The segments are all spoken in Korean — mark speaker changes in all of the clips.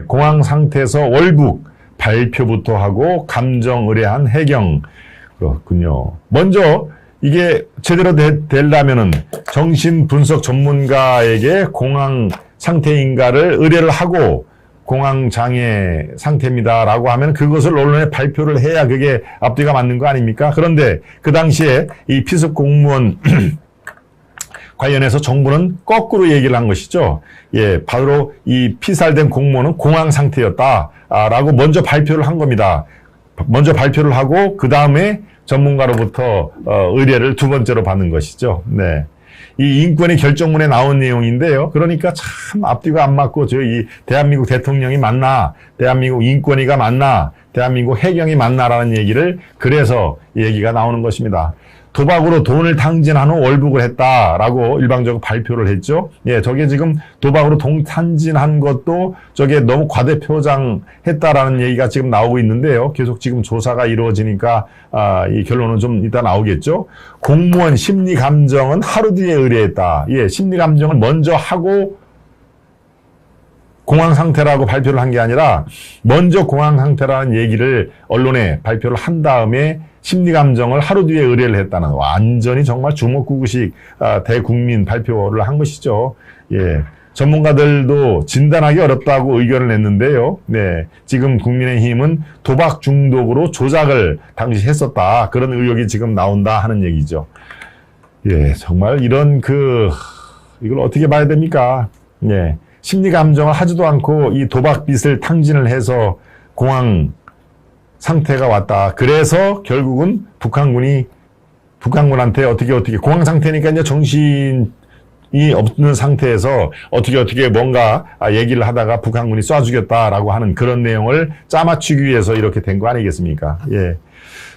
Speaker 1: 공황 상태에서 월북 발표부터 하고 감정 의뢰한 해경. 그렇군요. 먼저 이게 제대로 되려면은 정신 분석 전문가에게 공황 상태인가를 의뢰를 하고 공황 장애 상태입니다라고 하면 그것을 언론에 발표를 해야 그게 앞뒤가 맞는 거 아닙니까? 그런데 그 당시에 이 피습 공무원 관련해서 정부는 거꾸로 얘기를 한 것이죠. 예, 바로 이 피살된 공무원은 공황 상태였다라고 먼저 발표를 한 겁니다. 먼저 발표를 하고 그 다음에 전문가로부터 의뢰를 두 번째로 받는 것이죠. 네. 이 인권의 결정문에 나온 내용인데요. 그러니까 참 앞뒤가 안 맞고 저희 대한민국 대통령이 맞나, 대한민국 인권위가 맞나, 대한민국 해경이 맞나라는 얘기를 그래서 얘기가 나오는 것입니다. 도박으로 돈을 탕진한 후 월북을 했다라고 일방적으로 발표를 했죠. 예, 저게 지금 도박으로 돈 탕진한 것도 저게 너무 과대표장했다라는 얘기가 지금 나오고 있는데요. 계속 지금 조사가 이루어지니까 이 결론은 좀 이따 나오겠죠. 공무원 심리 감정은 하루 뒤에 의뢰했다. 예, 심리 감정을 먼저 하고 공황 상태라고 발표를 한 게 아니라 먼저 공황 상태라는 얘기를 언론에 발표를 한 다음에 심리 감정을 하루 뒤에 의뢰를 했다는 완전히 정말 주먹구구식 대국민 발표를 한 것이죠. 예. 전문가들도 진단하기 어렵다고 의견을 냈는데요. 네. 지금 국민의힘은 도박 중독으로 조작을 당시 했었다. 그런 의혹이 지금 나온다 하는 얘기죠. 예. 정말 이런 이걸 어떻게 봐야 됩니까? 예. 심리 감정을 하지도 않고 이 도박 빚을 탕진을 해서 공황 상태가 왔다. 그래서 결국은 북한군한테 어떻게 공황 상태니까 이제 정신이 없는 상태에서 어떻게 뭔가 얘기를 하다가 북한군이 쏴 죽였다라고 하는 그런 내용을 짜맞추기 위해서 이렇게 된 거 아니겠습니까? 예.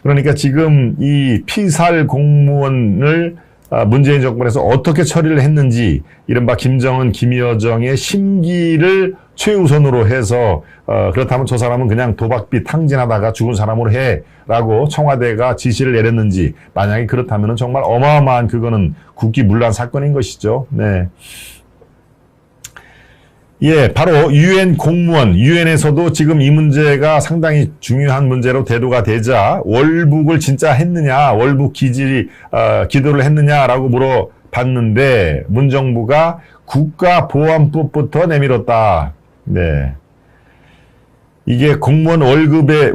Speaker 1: 그러니까 지금 이 피살 공무원을 문재인 정권에서 어떻게 처리를 했는지 이른바 김정은, 김여정의 심기를 최우선으로 해서 그렇다면 저 사람은 그냥 도박빚 탕진하다가 죽은 사람으로 해라고 청와대가 지시를 내렸는지 만약에 그렇다면 정말 어마어마한 그거는 국기문란 사건인 것이죠. 네. 예, 바로 유엔 공무원, 유엔에서도 지금 이 문제가 상당히 중요한 문제로 대두가 되자 월북을 진짜 했느냐, 월북 기도를 했느냐라고 물어봤는데 문정부가 국가보안법부터 내밀었다. 네. 이게 공무원 월급의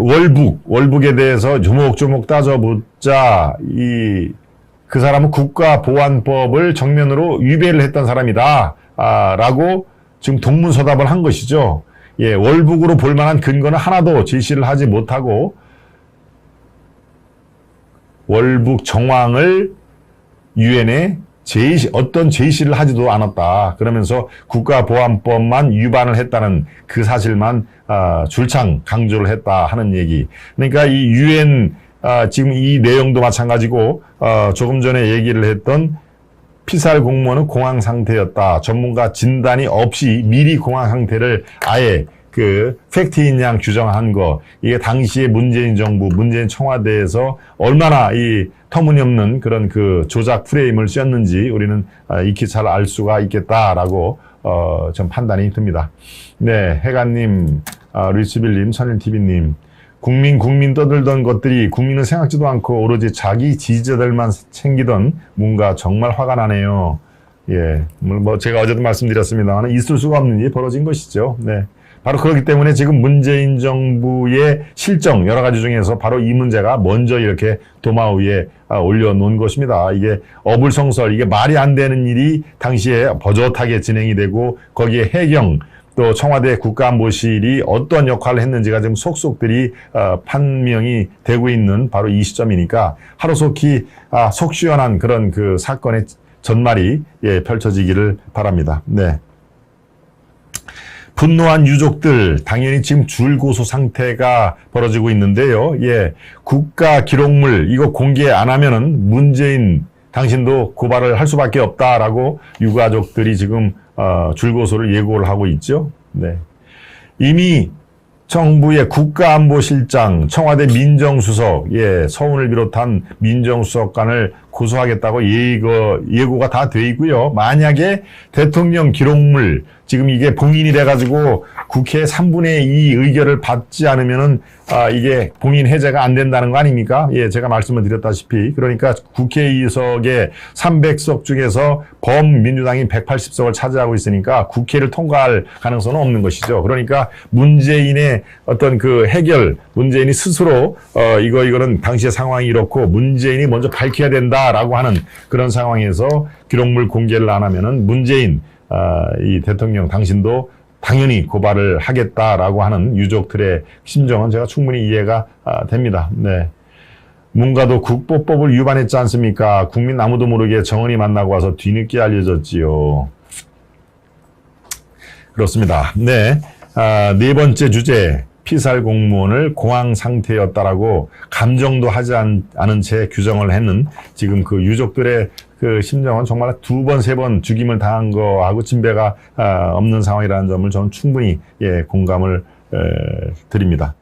Speaker 1: 월북에 대해서 조목조목 따져보자, 그 사람은 국가보안법을 정면으로 위배를 했던 사람이다. 라고 지금 동문서답을 한 것이죠. 예, 월북으로 볼 만한 근거는 하나도 제시를 하지 못하고 월북 정황을 유엔에 어떤 제시를 하지도 않았다. 그러면서 국가보안법만 위반을 했다는 그 사실만 줄창 강조를 했다 하는 얘기. 그러니까 이 유엔 지금 이 내용도 마찬가지고 조금 전에 얘기를 했던 피살 공무원은 공황 상태였다. 전문가 진단이 없이 미리 공황 상태를 아예 팩트인 양 규정한 거. 이게 당시에 문재인 정부, 문재인 청와대에서 얼마나 이 터무니없는 그런 조작 프레임을 씌웠는지 우리는 익히 잘 알 수가 있겠다라고, 좀 판단이 듭니다. 네, 해가님, 리스빌님, 천일TV님. 국민 떠들던 것들이 국민은 생각지도 않고 오로지 자기 지지자들만 챙기던 뭔가 정말 화가 나네요. 예. 제가 어제도 말씀드렸습니다만 있을 수가 없는 일이 벌어진 것이죠. 네. 바로 그렇기 때문에 지금 문재인 정부의 실정 여러 가지 중에서 바로 이 문제가 먼저 이렇게 도마 위에 올려놓은 것입니다. 이게 어불성설, 이게 말이 안 되는 일이 당시에 버젓하게 진행이 되고 거기에 해경, 또 청와대 국가안보실이 어떤 역할을 했는지가 지금 속속들이 판명이 되고 있는 바로 이 시점이니까 하루속히 속 시원한 그런 사건의 전말이 펼쳐지기를 바랍니다. 네. 분노한 유족들 당연히 지금 줄고소 상태가 벌어지고 있는데요. 예, 국가 기록물 이거 공개 안 하면은 문재인 당신도 고발을 할 수밖에 없다라고 유가족들이 지금 줄고소를 예고를 하고 있죠. 네. 이미 정부의 국가안보실장, 청와대 민정수석, 서훈을 비롯한 민정수석 간을 고소하겠다고 예고가 다 돼 있고요. 만약에 대통령 기록물 지금 이게 봉인이 돼가지고 국회 3분의 2 의결을 받지 않으면은 이게 봉인 해제가 안 된다는 거 아닙니까? 예, 제가 말씀을 드렸다시피 그러니까 국회의석의 300석 중에서 범민주당이 180석을 차지하고 있으니까 국회를 통과할 가능성은 없는 것이죠. 그러니까 문재인의 어떤 그 해결, 문재인이 스스로 이거는 당시의 상황이 이렇고 문재인이 먼저 밝혀야 된다라고 하는 그런 상황에서 기록물 공개를 안 하면은 문재인 이 대통령 당신도 당연히 고발을 하겠다라고 하는 유족들의 심정은 제가 충분히 이해가 됩니다. 네. 문가도 국보법을 위반했지 않습니까? 국민 아무도 모르게 정은이 만나고 와서 뒤늦게 알려졌지요. 그렇습니다. 네. 네 번째 주제. 피살 공무원을 공황 상태였다라고 감정도 하지 않은 채 규정을 했는 지금 그 유족들의 그 심정은 정말 2번, 3번 죽임을 당한 거하고 진배가 없는 상황이라는 점을 저는 충분히 공감을 드립니다.